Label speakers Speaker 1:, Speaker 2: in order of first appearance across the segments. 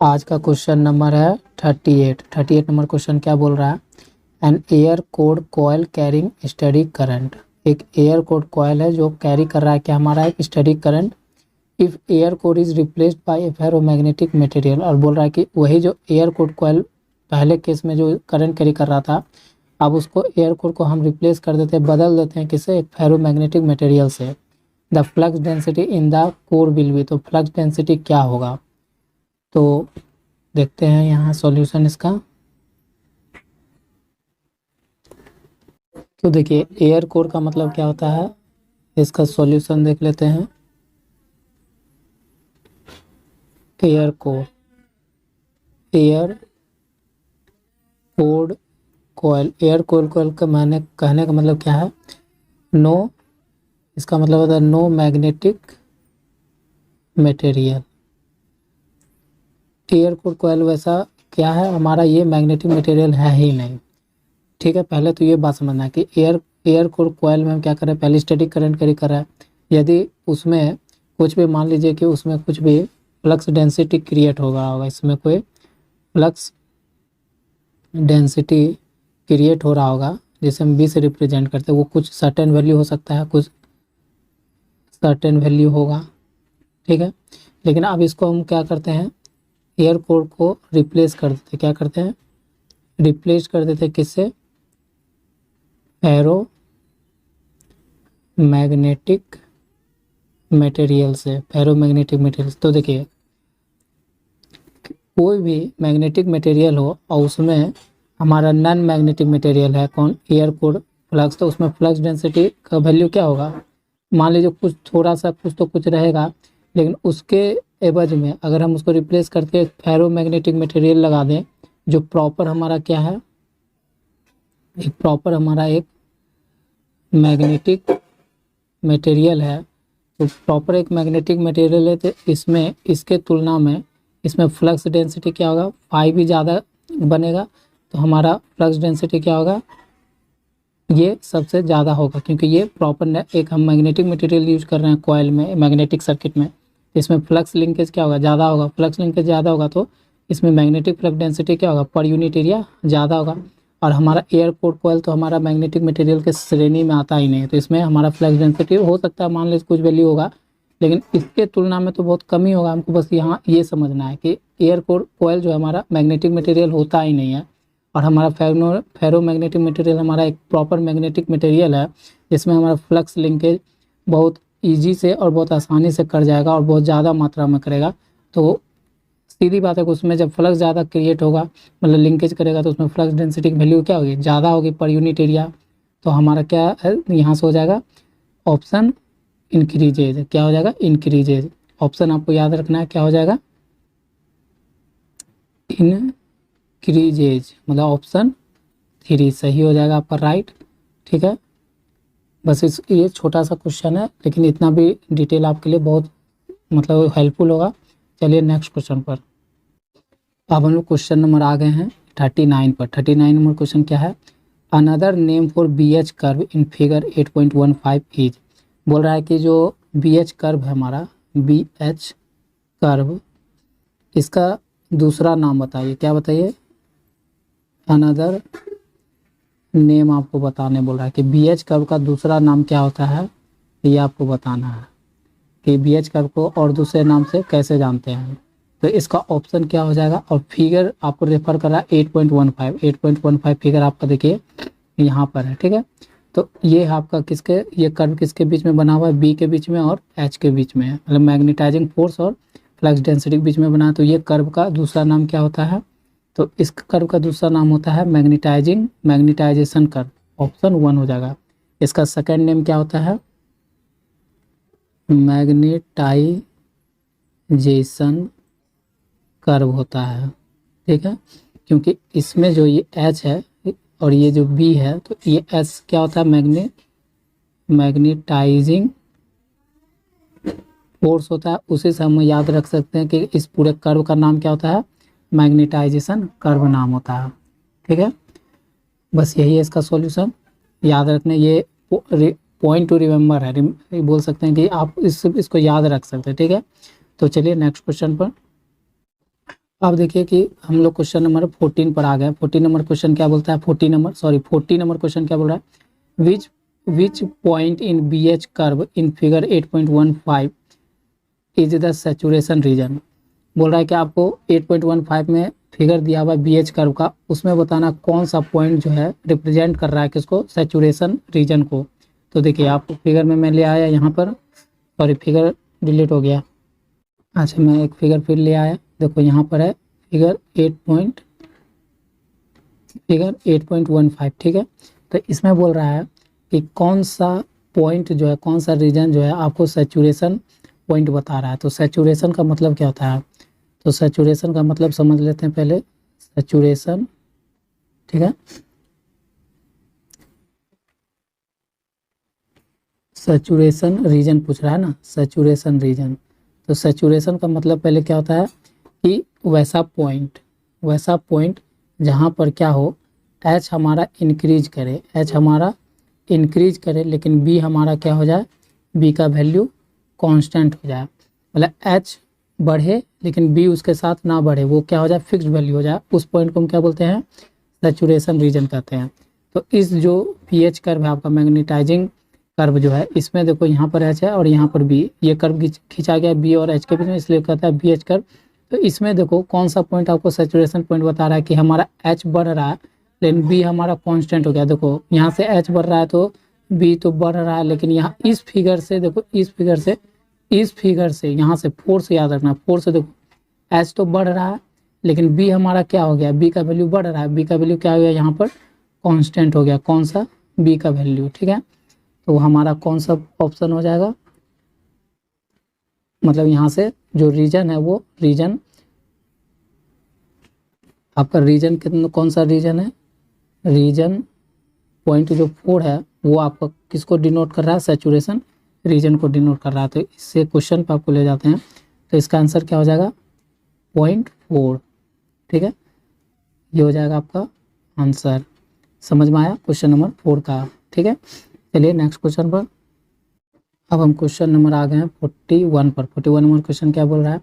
Speaker 1: आज का question number है 38 नंबर क्वेश्चन क्या बोल रहा है। An air cored coil carrying steady current, एक एयर कोड कॉयल है जो कैरी कर रहा है क्या हमारा एक steady current. If air cored is replaced by a ferromagnetic material, और बोल रहा है कि वही जो एयर कोड कॉयल पहले केस में जो करंट कैरी कर रहा था, अब उसको एयर कोड को हम रिप्लेस कर देते हैं, बदल देते हैं किससे, एक फेरोमैग्नेटिक मटेरियल से। The flux density in the core will be, तो फ्लक्स डेंसिटी क्या होगा। तो देखते हैं यहाँ सॉल्यूशन इसका। तो देखिए एयर कोर का मतलब क्या होता है, इसका सॉल्यूशन देख लेते हैं। Air core, air cored coil, air core coil का माने कहने का मतलब क्या है, नो, इसका मतलब होता है no magnetic material. Air core coil वैसा क्या है हमारा, ये मैग्नेटिक मटेरियल है ही नहीं। ठीक है, पहले तो ये बात समझना है कि एयर कोर कॉयल में हम क्या कर रहे हैं, पहले स्टैटिक करंट कैरी कर रहा है। यदि उसमें कुछ भी, मान लीजिए कि उसमें कुछ भी फ्लक्स डेंसिटी क्रिएट होगा, इसमें कोई फ्लक्स डेंसिटी क्रिएट हो रहा होगा, जिसे हम बी से रिप्रेजेंट करते हैं, वो कुछ सर्टेन वैल्यू हो सकता है, कुछ सर्टेन वैल्यू होगा। ठीक है, लेकिन अब इसको हम क्या करते हैं, एयर कोर को रिप्लेस कर देते, क्या करते हैं, रिप्लेस कर देते किससे, फेरो मैग्नेटिक मटेरियल से, फेरोमैग्नेटिक मटेरियल। तो देखिए कोई भी मैग्नेटिक मटेरियल हो और उसमें हमारा नॉन मैग्नेटिक मटेरियल है कौन, एयर कोर फ्लक्स, तो उसमें फ्लक्स डेंसिटी का वैल्यू क्या होगा, मान लीजिए कुछ थोड़ा सा कुछ तो कुछ रहेगा, लेकिन उसके एवज में अगर हम उसको रिप्लेस करके फेरोमैग्नेटिक मटेरियल लगा दें, जो प्रॉपर हमारा क्या है, एक प्रॉपर हमारा एक मैग्नेटिक मटेरियल है, तो प्रॉपर एक मैग्नेटिक मटेरियल है, तो इसमें इसके तुलना में इसमें फ्लक्स डेंसिटी क्या होगा, फाइव भी ज़्यादा बनेगा, तो हमारा फ्लक्स डेंसिटी क्या होगा, ये सबसे ज़्यादा होगा, क्योंकि ये प्रॉपर एक हम मैग्नेटिक मटेरियल यूज कर रहे हैं कॉयल में, मैग्नेटिक सर्किट में, इसमें फ्लक्स लिंकेज क्या होगा, ज़्यादा होगा। फ्लक्स लिंकेज ज़्यादा होगा तो इसमें मैग्नेटिक फ्लक्स डेंसिटी क्या होगा, पर यूनिट एरिया ज़्यादा होगा। और हमारा एयर कोर कॉयल तो हमारा मैग्नेटिक मटेरियल के श्रेणी में आता ही नहीं, तो इसमें हमारा फ्लक्स डेंसिटी हो सकता है मान लीजिए कुछ वैल्यू होगा, लेकिन इसके तुलना में तो बहुत कम ही होगा। हमको बस यहाँ ये समझना है कि एयर कोर कॉयल जो हमारा मैग्नेटिक मटेरियल होता ही नहीं है, और हमारा फेरोमैग्नेटिक मटेरियल हमारा एक प्रॉपर मैग्नेटिक मटेरियल है, जिसमें हमारा फ्लक्स लिंकेज बहुत ईजी से और बहुत आसानी से कर जाएगा और बहुत ज़्यादा मात्रा में करेगा। तो सीधी बात है कि उसमें जब फ्लक्स ज़्यादा क्रिएट होगा, मतलब लिंकेज करेगा, तो उसमें फ्लक्स डेंसिटी की वैल्यू क्या होगी, ज़्यादा होगी पर यूनिट एरिया। तो हमारा क्या है, यहाँ से हो जाएगा ऑप्शन इंक्रीजेज, क्या हो जाएगा, इंक्रीजेज। ऑप्शन आपको याद रखना है, क्या हो जाएगा, इंक्रीजेज, मतलब ऑप्शन 3 सही हो जाएगा आपका राइट। ठीक है, बस ये छोटा सा क्वेश्चन है, लेकिन इतना भी डिटेल आपके लिए बहुत मतलब हेल्पफुल होगा। चलिए नेक्स्ट क्वेश्चन पर। अब हम लोग क्वेश्चन नंबर आ गए हैं 39 पर। 39 नंबर क्वेश्चन क्या है, another name for BH curve in figure 8.15 is, बोल रहा है कि जो BH कर्व है हमारा, BH कर्व, इसका दूसरा नाम बताइए, क्या बताइए, अनदर नेम आपको बताने बोल रहा है कि BH कर्व का दूसरा नाम क्या होता है, ये आपको बताना है कि BH कर्व को और दूसरे नाम से कैसे जानते हैं। तो इसका ऑप्शन क्या हो जाएगा, और फिगर आपको रेफर कर रहा है 8.15 फिगर आपका देखिए यहाँ पर है। ठीक है, तो ये आपका किसके, ये कर्व किसके बीच में बना हुआ है, B के बीच में और H के बीच में है, मतलब मैग्नेटाइजिंग फोर्स और फ्लक्स डेंसिटी के बीच में बना है। तो ये कर्व का दूसरा नाम क्या होता है, तो इस कर्व का दूसरा नाम होता है मैग्नेटाइजेशन कर्व, ऑप्शन 1 हो जाएगा। इसका सेकेंड नेम क्या होता है, मैग्नेटाइजेशन कर्व होता है। ठीक है, क्योंकि इसमें जो ये H है और ये जो B है, तो ये H क्या होता है, मैग्नेटाइजिंग फोर्स होता है, उसी से हम याद रख सकते हैं कि इस पूरे कर्व का नाम क्या होता है, मैग्नेटाइजेशन कर्व नाम होता है। ठीक है, बस यही है इसका सॉल्यूशन, याद रखने, ये पॉइंट टू रिमेंबर है, बोल सकते हैं कि आप इसको याद रख सकते हैं। ठीक है, तो चलिए नेक्स्ट क्वेश्चन पर। अब देखिए कि हम लोग क्वेश्चन नंबर 14 पर आ गए। 14 नंबर क्वेश्चन क्या बोलता है, 40 नंबर क्वेश्चन क्या बोल रहा है, which point in B H curve in figure 8.15 is the saturation region. बोल रहा है कि आपको 8.15 में फिगर दिया हुआ बी एच कर्व का, उसमें बताना कौन सा पॉइंट जो है रिप्रेजेंट कर रहा है किसको, सैचुरेशन रीजन को। तो देखिए आपको फिगर में मैं ले आया यहाँ पर, सॉरी फिगर डिलीट हो गया। अच्छा मैं एक फिगर फिर ले आया, देखो यहाँ पर है फिगर 8.15, ठीक है। तो इसमें बोल रहा है कि कौन सा पॉइंट जो है, कौन सा रीजन जो है आपको सैचुरेशन पॉइंट बता रहा है। तो सैचुरेशन का मतलब क्या होता है, तो सैचुरेशन का मतलब समझ लेते हैं पहले। सैचुरेशन, ठीक है, सैचुरेशन रीजन पूछ रहा है ना, सैचुरेशन रीजन। तो सैचुरेशन का मतलब पहले क्या होता है कि वैसा पॉइंट जहाँ पर क्या हो, एच हमारा इंक्रीज करे, लेकिन बी हमारा क्या हो जाए, बी का वैल्यू कांस्टेंट हो जाए। मतलब एच बढ़े लेकिन बी उसके साथ ना बढ़े, वो क्या हो जाए, फिक्स्ड वैल्यू हो जाए। उस पॉइंट को हम क्या बोलते हैं, सैचुरेशन रीजन कहते हैं। तो इस जो पीएच कर्व है आपका, मैग्नेटाइजिंग कर्व जो है, इसमें देखो यहाँ पर एच है और यहाँ पर बी, ये कर्व खींचा गया बी और एच के बीच में, इसलिए कहता है बी एच कर्व। तो इसमें देखो कौन सा पॉइंट आपको सैचुरेशन पॉइंट बता रहा है कि हमारा एच बढ़ रहा है लेकिन बी हमारा कांस्टेंट हो गया। देखो यहाँ से एच बढ़ रहा है तो बी तो बढ़ रहा है, लेकिन यहाँ इस फिगर से देखो, इस फिगर से यहाँ से 4 से याद रखना, 4 से देखो एच तो बढ़ रहा है लेकिन बी हमारा क्या हो गया, बी का वैल्यू बढ़ रहा है, बी का वैल्यू क्या हो गया यहाँ पर, कांस्टेंट हो गया। कौन सा, बी का वैल्यू, ठीक है। तो हमारा कौन सा ऑप्शन हो जाएगा, मतलब यहाँ से जो रीजन है वो रीजन आपका, रीजन कितना, कौन सा रीजन है, रीजन पॉइंट जो 4 है वो आपका किसको डिनोट कर रहा है, सैचुरेशन रीजन को डिनोट कर रहा है। तो इससे क्वेश्चन पे आपको ले जाते हैं। तो इसका आंसर क्या हो जाएगा, 0.4, ठीक है, ये हो जाएगा आपका आंसर। समझ में आया क्वेश्चन नंबर 4 का, ठीक है। चलिए नेक्स्ट क्वेश्चन पर। अब हम क्वेश्चन नंबर आ गए हैं 41 पर। 41 नंबर क्वेश्चन क्या बोल रहा है,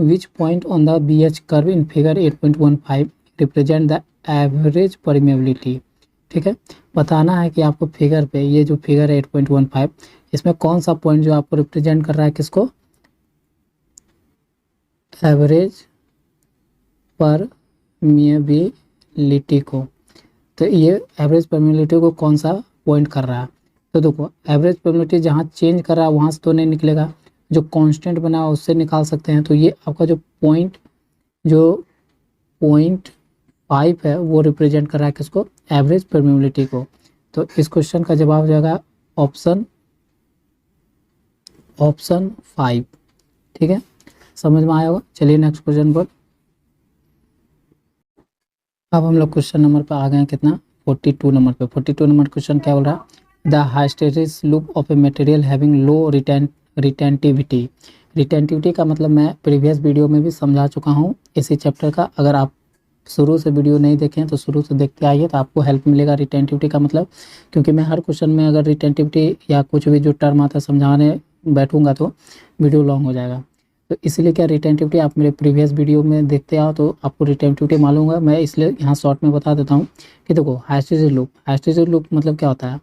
Speaker 1: which point on the B H curve in figure 8.15 represent the average permeability, ठीक है। बताना है कि आपको फिगर पे, ये जो फिगर है 8.15, इसमें कौन सा पॉइंट जो आपको रिप्रेजेंट कर रहा है किसको, एवरेज परमेबिलिटी को। तो ये एवरेज परमेबिलिटी को कौन सा पॉइंट कर रहा है, तो देखो एवरेज परमेबिलिटी जहाँ चेंज कर रहा है वहाँ से तो नहीं निकलेगा, जो कांस्टेंट बना है उससे निकाल सकते हैं। तो ये आपका जो पॉइंट 5 है वो रिप्रेजेंट कर रहा है किसको, एवरेज परमेबिलिटी को। तो इस क्वेश्चन का जवाब हो जाएगा ऑप्शन 5, ठीक है। समझ में आया होगा। चलिए नेक्स्ट क्वेश्चन पर। अब हम लोग क्वेश्चन नंबर पर आ गए हैं कितना, 42 नंबर पे। 42 नंबर क्वेश्चन क्या बोल रहा है, the hysteresis loop of a material having low retentivity. Retentivity का मतलब मैं प्रीवियस वीडियो में भी समझा चुका हूँ इसी चैप्टर का। अगर आप शुरू से वीडियो नहीं देखें तो शुरू से देखते आइए तो आपको हेल्प मिलेगा रिटेंटिविटी का मतलब, क्योंकि मैं हर क्वेश्चन में अगर रिटेंटिविटी या कुछ भी जो टर्म आता है समझाने बैठूंगा तो वीडियो लॉन्ग हो जाएगा। तो इसलिए क्या, रिटेंटिविटी आप मेरे प्रीवियस वीडियो में देखते आओ तो आपको रिटेंटिविटी मालूम होगा। मैं इसलिए यहाँ शॉर्ट में बता देता हूँ कि देखो हाइस्टेरिस लूप मतलब क्या होता है,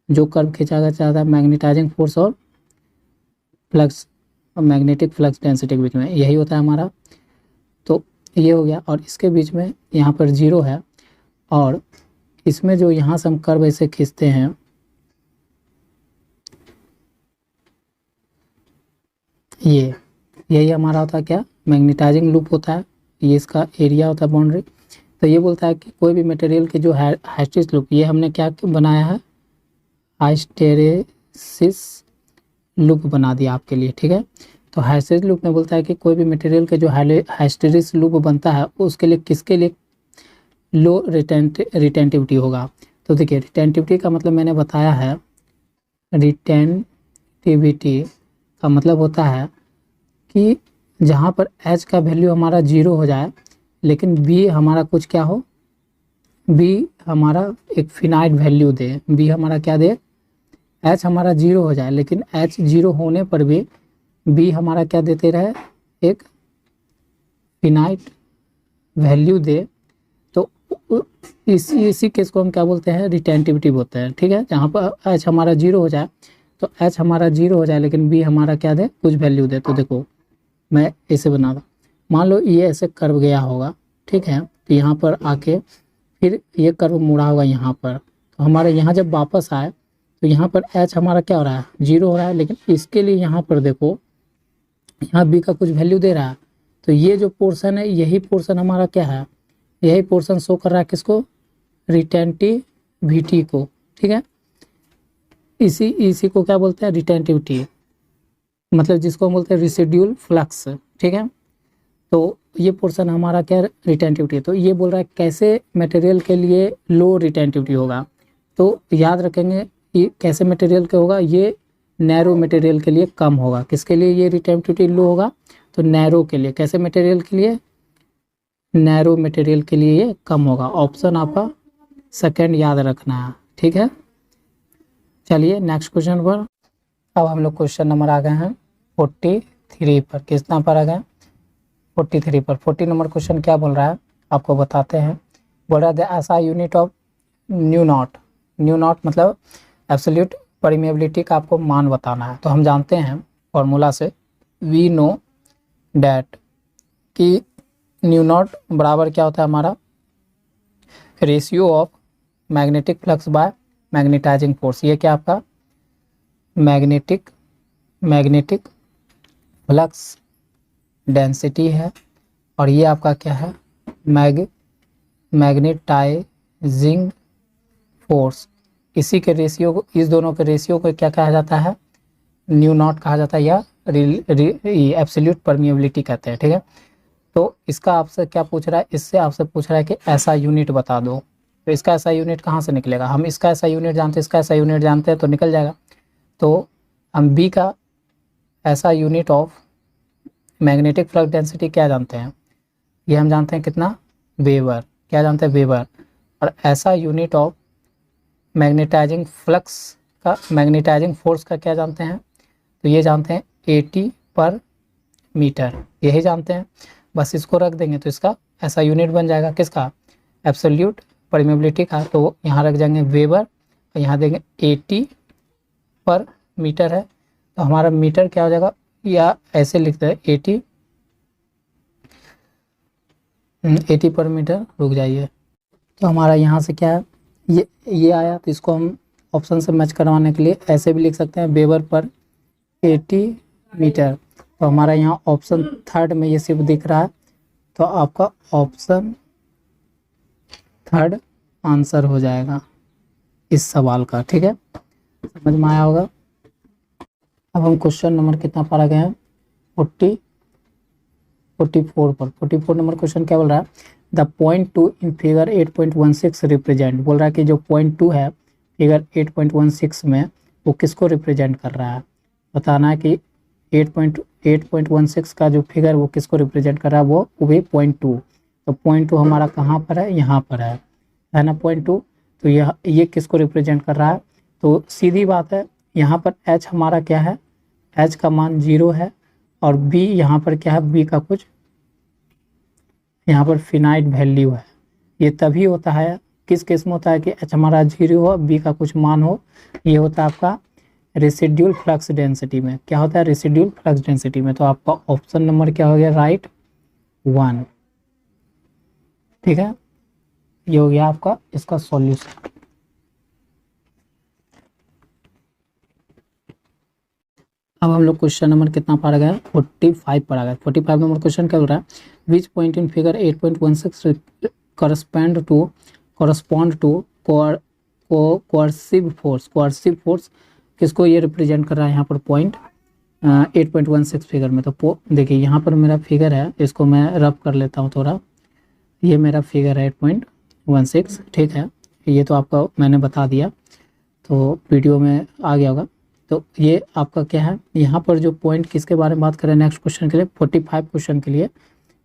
Speaker 1: जो कर्व खींचा जाता है मैग्नेटाइजिंग फोर्स और फ्लक्स, मैग्नेटिक फ्लक्स डेंसिटी के बीच में, यही होता है हमारा। तो ये हो गया, और इसके बीच में यहाँ पर 0 है, और इसमें जो यहाँ से हम कर्व ऐसे खींचते हैं, यही हमारा होता है क्या, मैग्नेटाइजिंग लूप होता है। ये इसका एरिया होता है, बाउंड्री। तो ये बोलता है कि कोई भी मटेरियल के जो हाइस्टेरिस लूप, ये हमने क्या बनाया है, हाइस्टेरेसिस लूप बना दिया आपके लिए, ठीक है। तो हाइस्टेरिस लूप में बोलता है कि कोई भी मटेरियल के जो हाइस्टेरिस लूप बनता है उसके लिए किसके लिए लो रिटेंटिविटी होगा। तो देखिए रिटेंटिविटी का मतलब मैंने बताया है, रिटेंटिविटी का मतलब होता है कि जहाँ पर एच का वैल्यू हमारा 0 हो जाए लेकिन बी हमारा कुछ क्या हो, बी हमारा एक फिनाइट वैल्यू दे, बी हमारा क्या दे, एच हमारा 0 हो जाए लेकिन एच 0 होने पर भी बी हमारा क्या देते रहे, एक फिनाइट वैल्यू दे तो इसी केस को हम क्या बोलते हैं, रिटेंटिविटी बोलते हैं। ठीक है, जहाँ पर एच हमारा 0 हो जाए तो एच हमारा 0 हो जाए लेकिन बी हमारा क्या दे, कुछ वैल्यू दे। तो देखो मैं इसे बना दूँ, मान लो ये ऐसे कर्व गया होगा, ठीक है, तो यहाँ पर आके फिर ये कर्व मुड़ा होगा यहाँ पर, तो हमारे यहाँ जब वापस आए तो यहाँ पर एच हमारा क्या हो रहा है, 0 हो रहा है, लेकिन इसके लिए यहाँ पर देखो यहाँ बी का कुछ वैल्यू दे रहा है। तो ये जो पोर्शन है यही पोर्शन हमारा क्या है, यही पोर्शन शो कर रहा है किसको, रिटेंटिविटी को। ठीक है, इसी को क्या बोलते हैं, रिटेंटिविटी, मतलब जिसको हम बोलते हैं रेसिड्यूल फ्लक्स। ठीक है, तो ये पोर्शन हमारा क्या रिटेंटिविटी है। तो ये बोल रहा है कैसे मटेरियल के लिए लो रिटेंटिविटी होगा। तो याद रखेंगे ये कैसे मटेरियल के होगा, ये नैरो मटेरियल के लिए कम होगा। किसके लिए ये रिटेंटिविटी लो होगा, तो नैरो के लिए। कैसे मटेरियल के लिए, नैरो मटेरियल के लिए ये कम होगा। ऑप्शन आपका सेकंड याद रखना है। ठीक है, चलिए नेक्स्ट क्वेश्चन पर। अब हम लोग क्वेश्चन नंबर आ गए हैं 43 पर। कितना पर आ गए, 43 पर। 40 नंबर क्वेश्चन क्या बोल रहा है आपको बताते हैं। बोल रहा है ऐसा unit of new not, new not मतलब एब्सोल्यूट परमिएबिलिटी का आपको मान बताना है। तो हम जानते हैं फॉर्मूला से, वी नो डैट कि न्यू नॉट बराबर क्या होता है हमारा, ratio of magnetic flux by magnetising force. ये क्या आपका मैग्नेटिक फ्लक्स डेंसिटी है, और ये आपका क्या है, मैग्नेटाइजिंग फोर्स। इसी के रेशियो को, इस दोनों के रेशियो को क्या कहा जाता है, न्यू नॉट कहा जाता है, या एब्सोल्यूट परमिएबिलिटी कहते हैं। ठीक है, तो इसका आपसे क्या पूछ रहा है, इससे आपसे पूछ रहा है कि ऐसा यूनिट बता दो। तो इसका ऐसा यूनिट कहाँ से निकलेगा, हम इसका ऐसा यूनिट जानते हैं, इसका ऐसा यूनिट जानते हैं, तो निकल जाएगा। तो हम बी का ऐसा unit of magnetic flux density क्या जानते हैं, ये हम जानते हैं कितना, वेबर। क्या जानते हैं, वेबर। और ऐसा यूनिट ऑफ मैग्नेटाइजिंग फ्लक्स का, मैग्नेटाइजिंग फोर्स का क्या जानते हैं, तो ये जानते हैं 80 पर मीटर, यही जानते हैं। बस इसको रख देंगे तो इसका ऐसा यूनिट बन जाएगा, किसका, एब्सोल्यूट परमिएबिलिटी का। तो यहाँ रख जाएंगे वेबर, और यहाँ देंगे 80 पर मीटर है, तो हमारा मीटर क्या हो जाएगा, या ऐसे लिखते हैं 80 पर मीटर। रुक जाइए, तो हमारा यहाँ से क्या है, ये आया, तो इसको हम ऑप्शन से मैच करवाने के लिए ऐसे भी लिख सकते हैं, वेबर पर 80 मीटर। तो हमारा यहाँ ऑप्शन थर्ड में ये सिर्फ दिख रहा है, तो आपका ऑप्शन थर्ड आंसर हो जाएगा इस सवाल का। ठीक है, समझ में आया होगा। अब हम क्वेश्चन नंबर कितना पर आ गए हैं, 44 पर। 44 नंबर क्वेश्चन क्या बोल रहा है, the point 2 in figure 8.16 represent. बोल रहा है कि जो पॉइंट 2 है फिगर 8.16 में, वो किसको रिप्रेजेंट कर रहा है। बताना है कि 8.16 का जो फिगर वो किसको रिप्रेजेंट कर रहा है, वो भी पॉइंट 2। तो पॉइंट 2 हमारा कहाँ पर है, यहाँ पर है ना पॉइंट 2। तो ये किसको रिप्रेजेंट कर रहा है, तो सीधी बात है, यहाँ पर एच हमारा क्या है, एच का मान 0 है, और बी यहाँ पर क्या है, बी का कुछ यहाँ पर फिनाइट वैल्यू है। ये तभी होता है, किस केस में होता है कि एच हमारा 0 हो, बी का कुछ मान हो। ये होता है आपका रेसिड्यूल फ्लक्स डेंसिटी में। क्या होता है, रेसिड्यूल फ्लक्स डेंसिटी में। तो आपका ऑप्शन नंबर क्या हो गया, राइट 1। ठीक है, ये हो गया आपका इसका सॉल्यूशन। अब हम लोग क्वेश्चन नंबर कितना पर आ गए, 45 पर आ गए। 45 नंबर क्वेश्चन क्या बोल रहा है, which point in figure 8.16 correspond to coercive force. Coercive force किसको ये रिप्रेजेंट कर रहा है, यहाँ पर पॉइंट 8.16 फिगर में। तो देखिए यहाँ पर मेरा फिगर है, इसको मैं रब कर लेता हूँ थोड़ा। ये मेरा फिगर है 8.16। ठीक है, ये तो आपका मैंने बता दिया, तो वीडियो में आ गया होगा। तो ये आपका क्या है, यहाँ पर जो पॉइंट किसके बारे में बात करें नेक्स्ट क्वेश्चन के लिए, 45 क्वेश्चन के लिए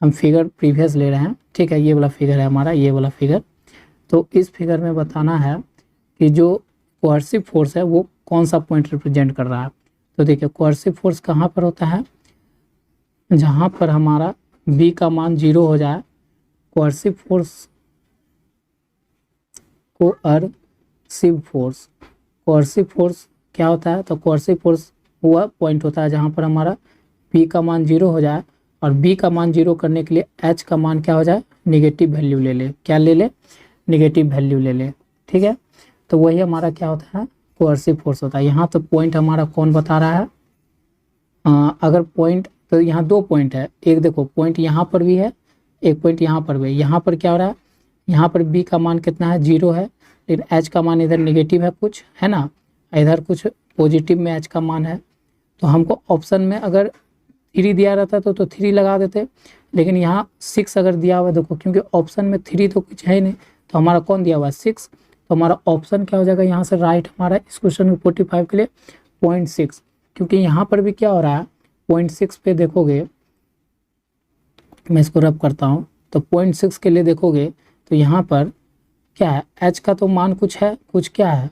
Speaker 1: हम फिगर प्रीवियस ले रहे हैं। ठीक है, ये वाला फिगर है हमारा, ये वाला फिगर। तो इस फिगर में बताना है कि जो कोअर्सिव फोर्स है वो कौन सा पॉइंट रिप्रेजेंट कर रहा है। तो देखिए कोअर्सिव फोर्स कहाँ पर होता है, जहाँ पर हमारा बी का मान 0 हो जाए, कोअर्सिव फोर्स कोअर्सिव फोर्स क्या होता है? तो कोअर्सिव फोर्स हुआ पॉइंट होता है जहाँ पर हमारा P का मान 0 हो जाए और B का मान 0 करने के लिए H का मान क्या हो जाए? निगेटिव वैल्यू ले ले। क्या ले ले? निगेटिव वैल्यू ले ले। ठीक है, तो वही हमारा क्या होता है? कोअर्सिव फोर्स होता है। यहाँ तो पॉइंट हमारा कौन बता रहा है? अगर पॉइंट, तो यहाँ 2 पॉइंट है, एक देखो पॉइंट यहाँ पर भी है, एक पॉइंट यहाँ पर भी है। यहाँ पर क्या हो रहा है? यहाँ पर B का मान कितना है? 0 है, लेकिन H का मान इधर निगेटिव है कुछ, है ना, इधर कुछ पॉजिटिव में H का मान है। तो हमको ऑप्शन में अगर 3 दिया रहता तो 3 लगा देते, लेकिन यहाँ 6 अगर दिया हुआ है, देखो क्योंकि ऑप्शन में 3 तो कुछ है ही नहीं, तो हमारा कौन दिया हुआ है? 6। तो हमारा ऑप्शन क्या हो जाएगा यहाँ से? राइट हमारा इस क्वेश्चन में 45 के लिए 0.6, क्योंकि यहाँ पर भी क्या हो रहा है? 0.6 पे देखोगे, मैं इसको रब करता हूँ, तो 0.6 के लिए देखोगे तो यहाँ पर क्या है? H का तो मान कुछ है, कुछ क्या है?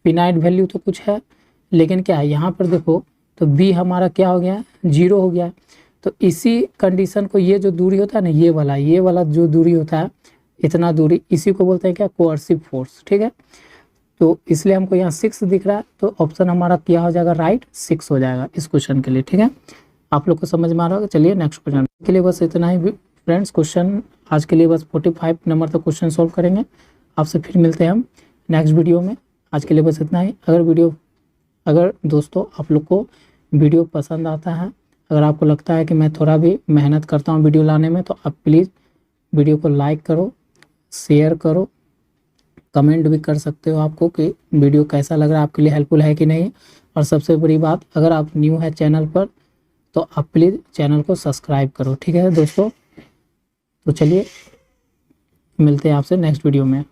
Speaker 1: फिनाइट वैल्यू तो कुछ है, लेकिन क्या है यहाँ पर देखो तो B हमारा क्या हो गया? 0 हो गया। तो इसी कंडीशन को, ये जो दूरी होता है ना, ये वाला जो दूरी होता है, इतना दूरी, इसी को बोलते हैं क्या? Coercive force. ठीक है, तो इसलिए हमको यहाँ 6 दिख रहा है, तो ऑप्शन हमारा क्या हो जाएगा? राइट 6 हो जाएगा इस क्वेश्चन के लिए। ठीक है, आप लोग को समझ में आ रहा होगा। चलिए नेक्स्ट क्वेश्चन के लिए बस इतना ही फ्रेंड्स। क्वेश्चन आज के लिए बस 45 नंबर तक क्वेश्चन सॉल्व करेंगे। आपसे फिर मिलते हैं हम नेक्स्ट वीडियो में। आज के लिए बस इतना ही। अगर दोस्तों आप लोग को वीडियो पसंद आता है, अगर आपको लगता है कि मैं थोड़ा भी मेहनत करता हूँ वीडियो लाने में, तो आप प्लीज़ वीडियो को लाइक करो, शेयर करो, कमेंट भी कर सकते हो आपको कि वीडियो कैसा लग रहा है, आपके लिए हेल्पफुल है कि नहीं। और सबसे बड़ी बात, अगर आप न्यू है चैनल पर तो आप प्लीज़ चैनल को सब्सक्राइब करो। ठीक है दोस्तों, तो चलिए मिलते हैं आपसे नेक्स्ट वीडियो में।